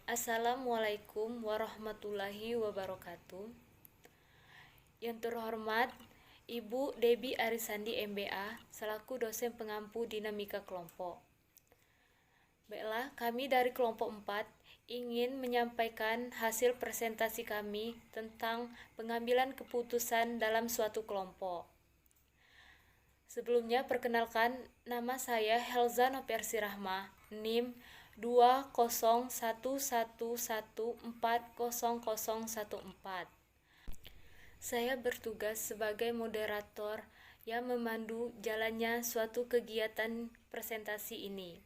Assalamualaikum warahmatullahi wabarakatuh. Yang terhormat Ibu Debbie Arisandi MBA selaku dosen pengampu dinamika kelompok. Baiklah, kami dari kelompok 4 ingin menyampaikan hasil presentasi kami tentang pengambilan keputusan dalam suatu kelompok. Sebelumnya perkenalkan, nama saya Helza Nopersi Rahma, NIM 20111400014. Saya bertugas sebagai moderator yang memandu jalannya suatu kegiatan presentasi ini.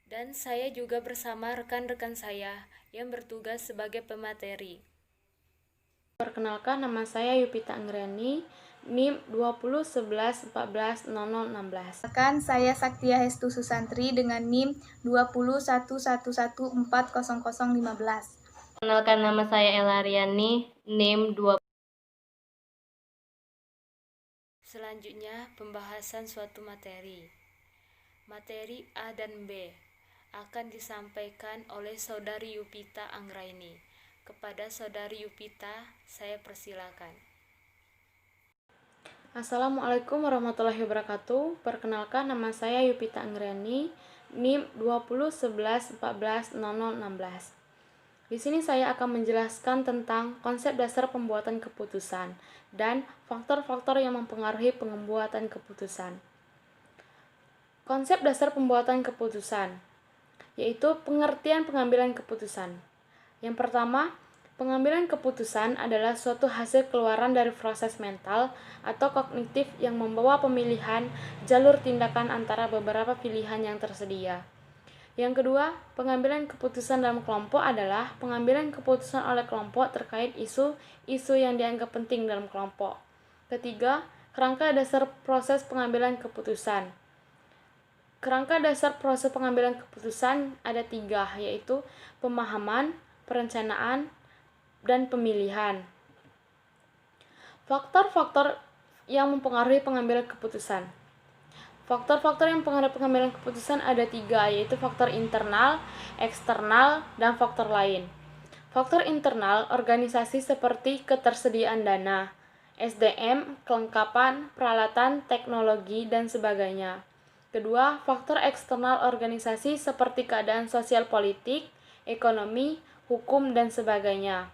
Dan saya juga bersama rekan-rekan saya yang bertugas sebagai pemateri. Perkenalkan, nama saya Yupita Anggrani, NIM 2011140016. Perkenalkan, saya Saktia Hestu Susantri dengan NIM 20111400015. Perkenalkan, nama saya Ella Riani, NIM 20. Selanjutnya, pembahasan suatu materi. Materi A dan B akan disampaikan oleh Saudari Yupita Anggraini. Kepada Saudari Yupita, saya persilakan. Assalamualaikum warahmatullahi wabarakatuh. Perkenalkan, nama saya Yupita Anggrani, NIM 2011140016. Di sini saya akan menjelaskan tentang konsep dasar pembuatan keputusan dan faktor-faktor yang mempengaruhi pembuatan keputusan. Konsep dasar pembuatan keputusan yaitu pengertian pengambilan keputusan. Yang pertama, pengambilan keputusan adalah suatu hasil keluaran dari proses mental atau kognitif yang membawa pemilihan jalur tindakan antara beberapa pilihan yang tersedia. Yang kedua, pengambilan keputusan dalam kelompok adalah pengambilan keputusan oleh kelompok terkait isu yang dianggap penting dalam kelompok. Ketiga, kerangka dasar proses pengambilan keputusan. Kerangka dasar proses pengambilan keputusan ada 3, yaitu pemahaman, perencanaan, dan pemilihan. Faktor-faktor yang mempengaruhi pengambilan keputusan. Faktor-faktor yang mempengaruhi pengambilan keputusan ada 3, yaitu faktor internal, eksternal, dan faktor lain. Faktor internal, organisasi seperti ketersediaan dana, SDM, kelengkapan, peralatan, teknologi, dan sebagainya. Kedua, faktor eksternal organisasi seperti keadaan sosial politik, ekonomi, hukum, dan sebagainya.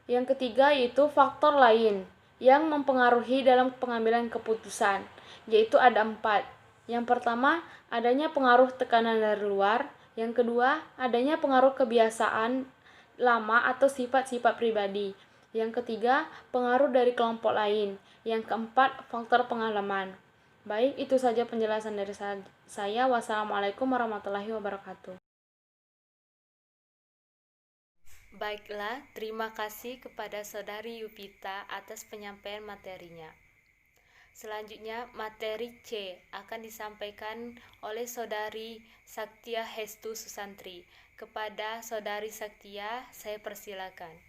Yang ketiga yaitu faktor lain yang mempengaruhi dalam pengambilan keputusan, yaitu ada 4. Yang pertama, adanya pengaruh tekanan dari luar. Yang kedua, adanya pengaruh kebiasaan lama atau sifat-sifat pribadi. Yang ketiga, pengaruh dari kelompok lain. Yang keempat, faktor pengalaman. Baik, itu saja penjelasan dari saya. Wassalamualaikum warahmatullahi wabarakatuh. Baiklah, terima kasih kepada Saudari Yupita atas penyampaian materinya. Selanjutnya, materi C akan disampaikan oleh Saudari Saktia Hestu Susantri. Kepada Saudari Saktia, saya persilakan.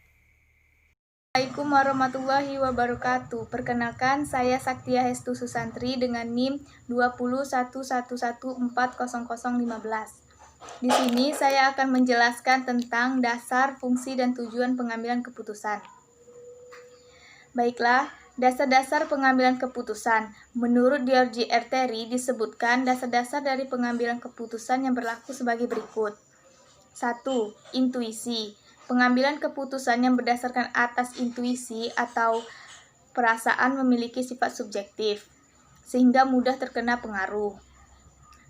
Assalamualaikum warahmatullahi wabarakatuh. Perkenalkan, saya Saktia Hestu Susantri dengan NIM 20111400015. Di sini saya akan menjelaskan tentang dasar, fungsi, dan tujuan pengambilan keputusan. Baiklah, dasar-dasar pengambilan keputusan. Menurut George R. Terry disebutkan dasar-dasar dari pengambilan keputusan yang berlaku sebagai berikut. 1. Intuisi. Pengambilan keputusan yang berdasarkan atas intuisi atau perasaan memiliki sifat subjektif, sehingga mudah terkena pengaruh.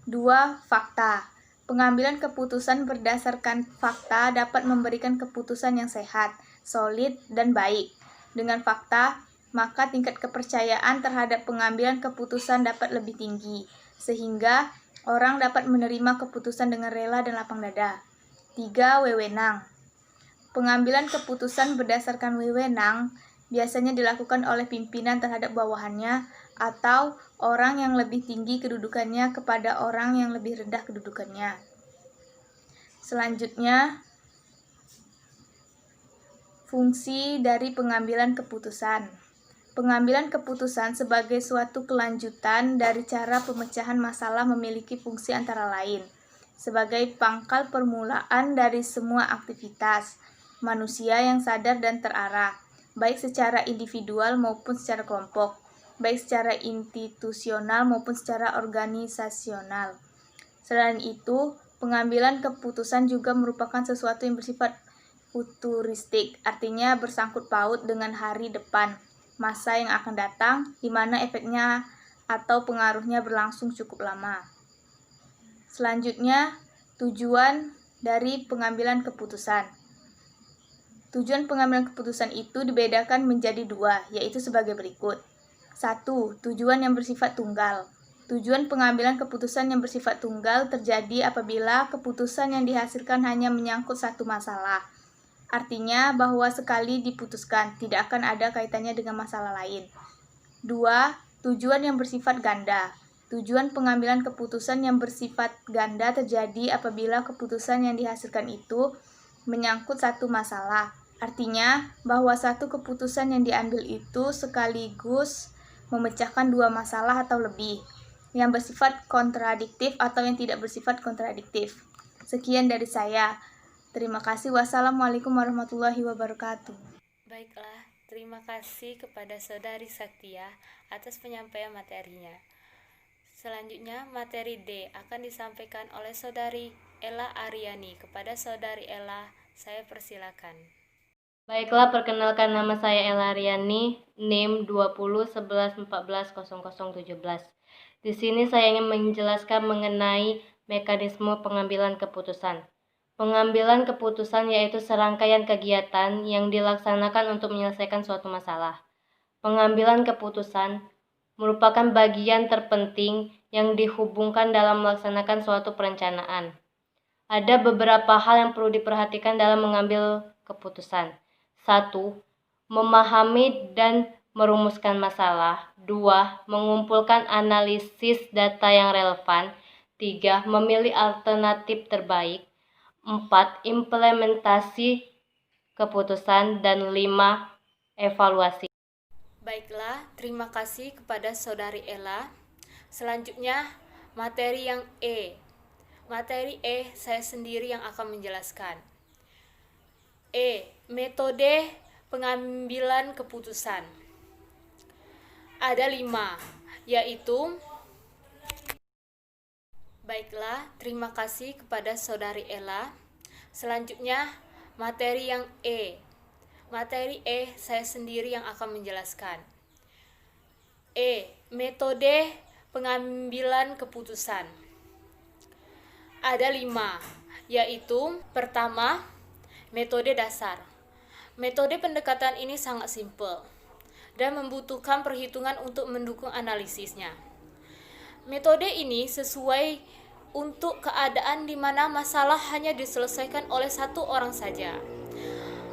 2. Fakta. Pengambilan keputusan berdasarkan fakta dapat memberikan keputusan yang sehat, solid, dan baik. Dengan fakta, maka tingkat kepercayaan terhadap pengambilan keputusan dapat lebih tinggi, sehingga orang dapat menerima keputusan dengan rela dan lapang dada. 3. Wewenang. Pengambilan keputusan berdasarkan wewenang biasanya dilakukan oleh pimpinan terhadap bawahannya atau orang yang lebih tinggi kedudukannya kepada orang yang lebih rendah kedudukannya. Selanjutnya, fungsi dari pengambilan keputusan. Pengambilan keputusan sebagai suatu kelanjutan dari cara pemecahan masalah memiliki fungsi antara lain. sebagai pangkal permulaan dari semua aktivitas manusia yang sadar dan terarah, baik secara individual maupun secara kelompok, baik secara institusional maupun secara organisasional. Selain itu, pengambilan keputusan juga merupakan sesuatu yang bersifat futuristik, artinya bersangkut paut dengan hari depan, masa yang akan datang, di mana efeknya atau pengaruhnya berlangsung cukup lama. Selanjutnya, tujuan dari pengambilan keputusan. Tujuan pengambilan keputusan itu dibedakan menjadi dua, yaitu sebagai berikut. 1. Tujuan yang bersifat tunggal. Tujuan pengambilan keputusan yang bersifat tunggal terjadi apabila keputusan yang dihasilkan hanya menyangkut satu masalah. Artinya bahwa sekali diputuskan, tidak akan ada kaitannya dengan masalah lain. 2. Tujuan yang bersifat ganda. Tujuan pengambilan keputusan yang bersifat ganda terjadi apabila keputusan yang dihasilkan itu menyangkut satu masalah. Artinya bahwa satu keputusan yang diambil itu sekaligus memecahkan dua masalah atau lebih, yang bersifat kontradiktif atau yang tidak bersifat kontradiktif. Sekian dari saya. Terima kasih. Wassalamualaikum warahmatullahi wabarakatuh. Baiklah, terima kasih kepada Saudari Saktia atas penyampaian materinya. Selanjutnya, materi D akan disampaikan oleh Saudari Ella Aryani. Kepada Saudari Ella, saya persilakan. Baiklah, perkenalkan nama saya Ella Aryani, NIM 2011140017. Di sini saya ingin menjelaskan mengenai mekanisme pengambilan keputusan. Pengambilan keputusan yaitu serangkaian kegiatan yang dilaksanakan untuk menyelesaikan suatu masalah. Pengambilan keputusan merupakan bagian terpenting yang dihubungkan dalam melaksanakan suatu perencanaan. Ada beberapa hal yang perlu diperhatikan dalam mengambil keputusan. 1. Memahami dan merumuskan masalah. 2. Mengumpulkan analisis data yang relevan. 3. Memilih alternatif terbaik. 4. Implementasi keputusan. Dan 5. Evaluasi. Baiklah, terima kasih kepada Saudari Ella. Selanjutnya, materi yang E. Materi E saya sendiri yang akan menjelaskan. E. Metode pengambilan keputusan. Ada 5, yaitu baiklah, terima kasih kepada Saudari Ella. Selanjutnya, materi yang E. Materi E saya sendiri yang akan menjelaskan. E. Metode pengambilan keputusan. Ada 5, yaitu pertama, metode dasar. Metode pendekatan ini sangat simpel dan membutuhkan perhitungan untuk mendukung analisisnya. Metode ini sesuai untuk keadaan di mana masalah hanya diselesaikan oleh satu orang saja.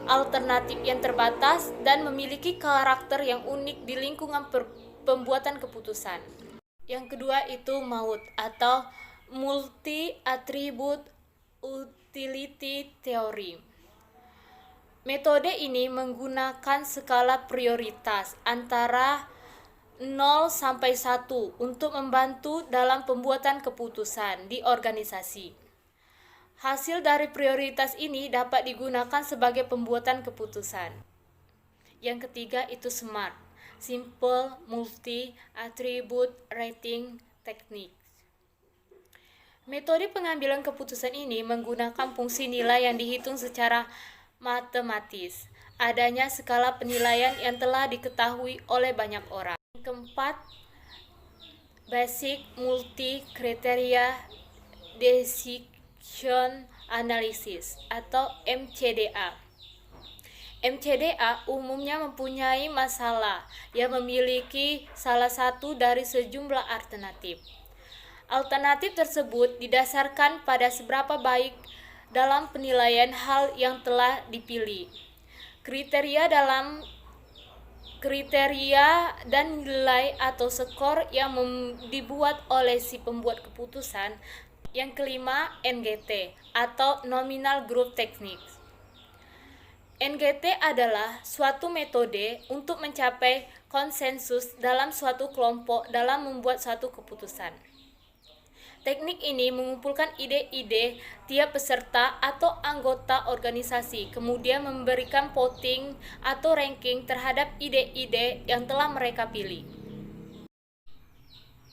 Alternatif yang terbatas dan memiliki karakter yang unik di lingkungan pembuatan keputusan. Yang kedua itu MAUT atau Multi Attribute Utility Theory. Metode ini menggunakan skala prioritas antara 0 sampai 1 untuk membantu dalam pembuatan keputusan di organisasi. Hasil dari prioritas ini dapat digunakan sebagai pembuatan keputusan. Yang ketiga itu SMART, Simple Multi Attribute Rating Technique. Metode pengambilan keputusan ini menggunakan fungsi nilai yang dihitung secara matematis. Adanya skala penilaian yang telah diketahui oleh banyak orang. Keempat, Basic Multi Criteria Decision Analysis atau MCDA. MCDA umumnya mempunyai masalah yang memiliki salah satu dari sejumlah alternatif. Alternatif tersebut didasarkan pada seberapa baik dalam penilaian hal yang telah dipilih. Kriteria dan nilai atau skor yang dibuat oleh si pembuat keputusan. Yang kelima, NGT atau Nominal Group Techniques. NGT adalah suatu metode untuk mencapai konsensus dalam suatu kelompok dalam membuat suatu keputusan. Teknik ini mengumpulkan ide-ide tiap peserta atau anggota organisasi, kemudian memberikan voting atau ranking terhadap ide-ide yang telah mereka pilih.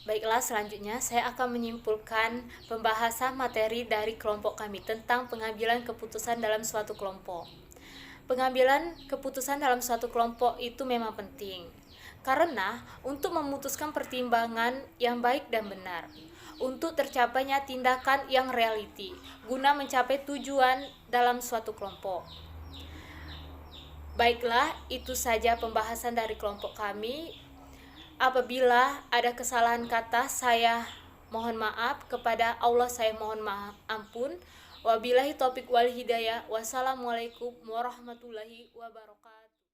Baiklah, selanjutnya saya akan menyimpulkan pembahasan materi dari kelompok kami tentang pengambilan keputusan dalam suatu kelompok. Pengambilan keputusan dalam suatu kelompok itu memang penting, karena untuk memutuskan pertimbangan yang baik dan benar, untuk tercapainya tindakan yang reality, guna mencapai tujuan dalam suatu kelompok. Baiklah, itu saja pembahasan dari kelompok kami. Apabila ada kesalahan kata, saya mohon maaf. Kepada Allah saya mohon ampun. Wabillahi taufiq wal hidayah. Wassalamualaikum warahmatullahi wabarakatuh.